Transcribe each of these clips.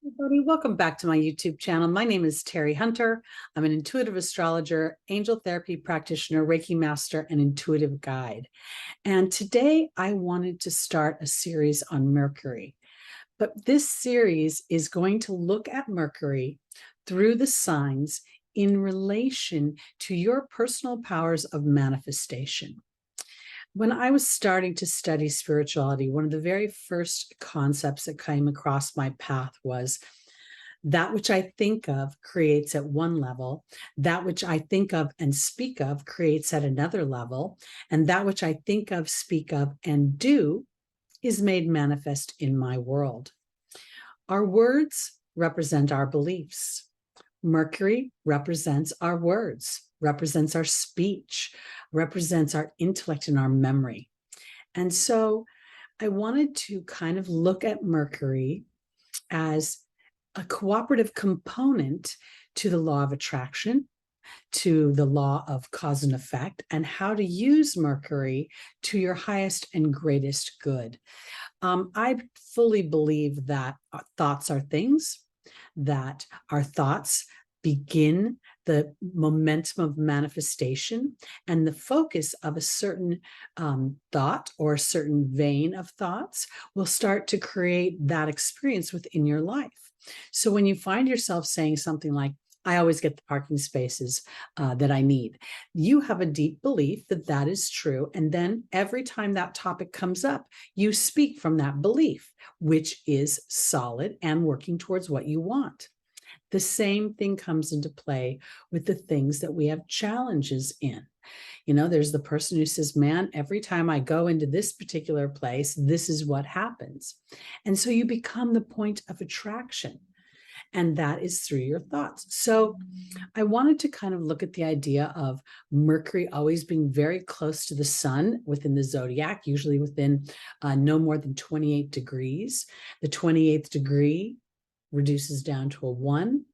Everybody, welcome back to my YouTube channel. My name is Teri Hunter. I'm an intuitive astrologer, angel therapy practitioner, Reiki master, and intuitive guide. And today I wanted to start a series on Mercury. But this series is going to look at Mercury through the signs in relation to your personal powers of manifestation. When I was starting to study spirituality, one of the very first concepts that came across my path was that which I think of creates at one level, that which I think of and speak of creates at another level, and that which I think of, speak of, and do is made manifest in my world. Our words represent our beliefs. Mercury represents our words, represents our speech, represents our intellect and our memory. And so I wanted to kind of look at Mercury as a cooperative component to the law of attraction, to the law of cause and effect, and how to use Mercury to your highest and greatest good. I fully believe that our thoughts are things, that our thoughts begin the momentum of manifestation, and the focus of a certain thought or a certain vein of thoughts will start to create that experience within your life. So when you find yourself saying something like, I always get the parking spaces that I need, you have a deep belief that that is true. And then every time that topic comes up, you speak from that belief, which is solid and working towards what you want. The same thing comes into play with the things that we have challenges in. You know, there's the person who says, man, every time I go into this particular place, this is what happens. And so you become the point of attraction. And that is through your thoughts. So I wanted to kind of look at the idea of Mercury always being very close to the sun within the zodiac, usually within no more than 28 degrees. The 28th degree reduces down to a 1,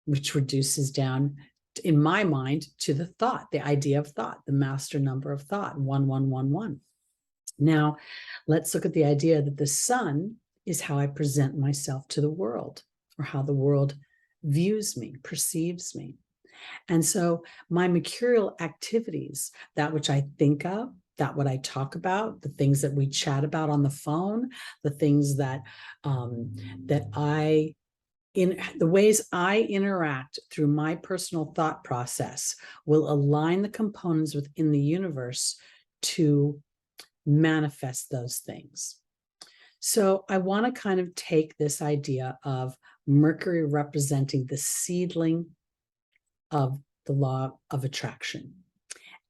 which reduces down, in my mind, to the thought, the idea of thought, the master number of thought, 1111. Now, let's look at the idea that the sun is how I present myself to the world, or how the world views me, perceives me. And so my mercurial activities, that which I think of, that what I talk about, the things that we chat about on the phone, the things that in the ways I interact through my personal thought process will align the components within the universe to manifest those things. So I want to kind of take this idea of Mercury representing the seedling of the law of attraction.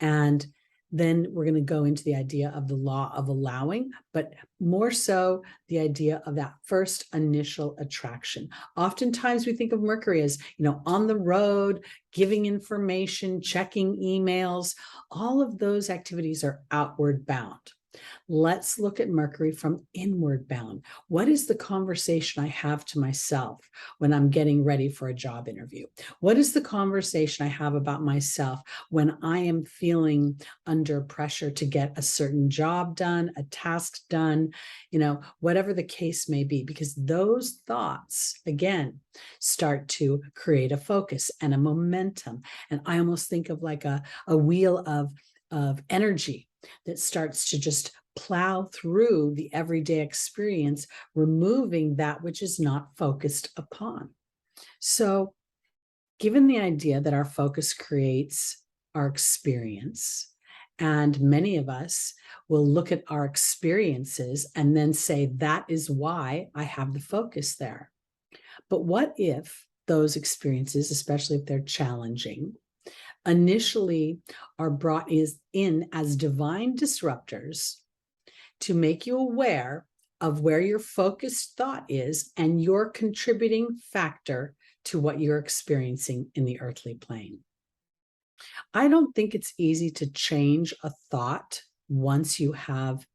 And then we're going to go into the idea of the law of allowing, but more so the idea of that first initial attraction. Oftentimes we think of Mercury as, on the road, giving information, checking emails. All of those activities are outward bound. Let's look at Mercury from inward bound. What is the conversation I have to myself when I'm getting ready for a job interview? What is the conversation I have about myself when I am feeling under pressure to get a certain job done, a task done, whatever the case may be? Because those thoughts, again, start to create a focus and a momentum. And I almost think of like a wheel of energy that starts to just plow through the everyday experience, removing that which is not focused upon. So, given the idea that our focus creates our experience, and many of us will look at our experiences and then say, that is why I have the focus there. But what if those experiences, especially if they're challenging, initially are brought in as divine disruptors to make you aware of where your focused thought is and your contributing factor to what you're experiencing in the earthly plane. I don't think it's easy to change a thought once you have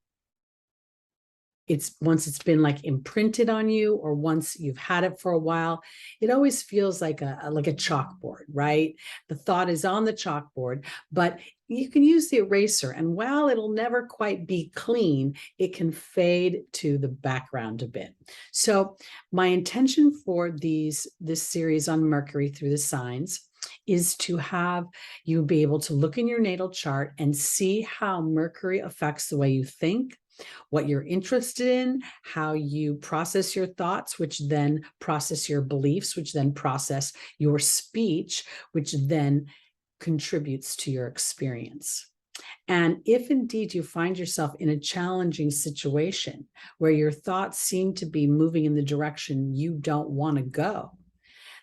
once it's been like imprinted on you, or once you've had it for a while, it always feels like a chalkboard, right? The thought is on the chalkboard, but you can use the eraser, and while it'll never quite be clean, it can fade to the background a bit. So my intention for this series on Mercury through the signs is to have you be able to look in your natal chart and see how Mercury affects the way you think, what you're interested in, how you process your thoughts, which then process your beliefs, which then process your speech, which then contributes to your experience. And if indeed you find yourself in a challenging situation where your thoughts seem to be moving in the direction you don't want to go,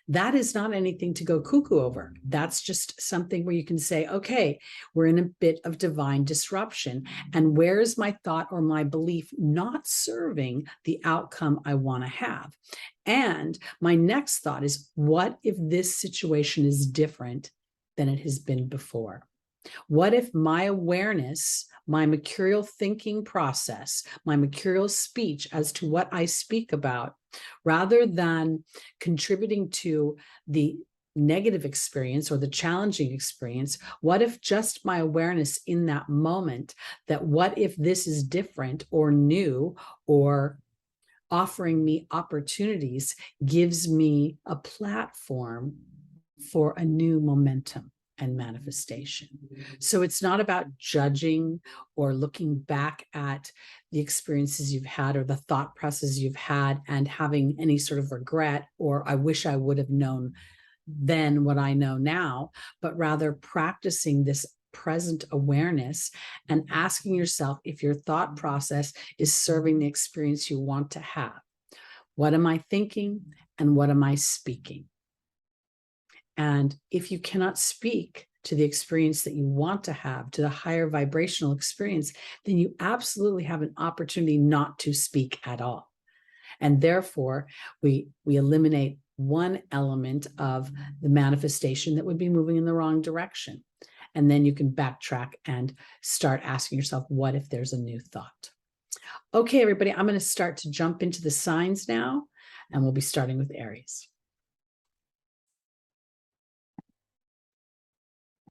that is not anything to go cuckoo over. That's just something where you can say, okay, we're in a bit of divine disruption. And where is my thought or my belief not serving the outcome I want to have? And my next thought is, what if this situation is different than it has been before? What if my awareness, my mercurial thinking process, my mercurial speech as to what I speak about, rather than contributing to the negative experience or the challenging experience, what if just my awareness in that moment, that what if this is different or new or offering me opportunities, gives me a platform for a new momentum and manifestation. So it's not about judging or looking back at the experiences you've had or the thought processes you've had and having any sort of regret, or I wish I would have known then what I know now, but rather practicing this present awareness and asking yourself if your thought process is serving the experience you want to have. What am I thinking and what am I speaking? And if you cannot speak to the experience that you want to have, to the higher vibrational experience, then you absolutely have an opportunity not to speak at all. And therefore, we eliminate one element of the manifestation that would be moving in the wrong direction. And then you can backtrack and start asking yourself, what if there's a new thought? Okay, everybody, I'm going to start to jump into the signs now, and we'll be starting with Aries.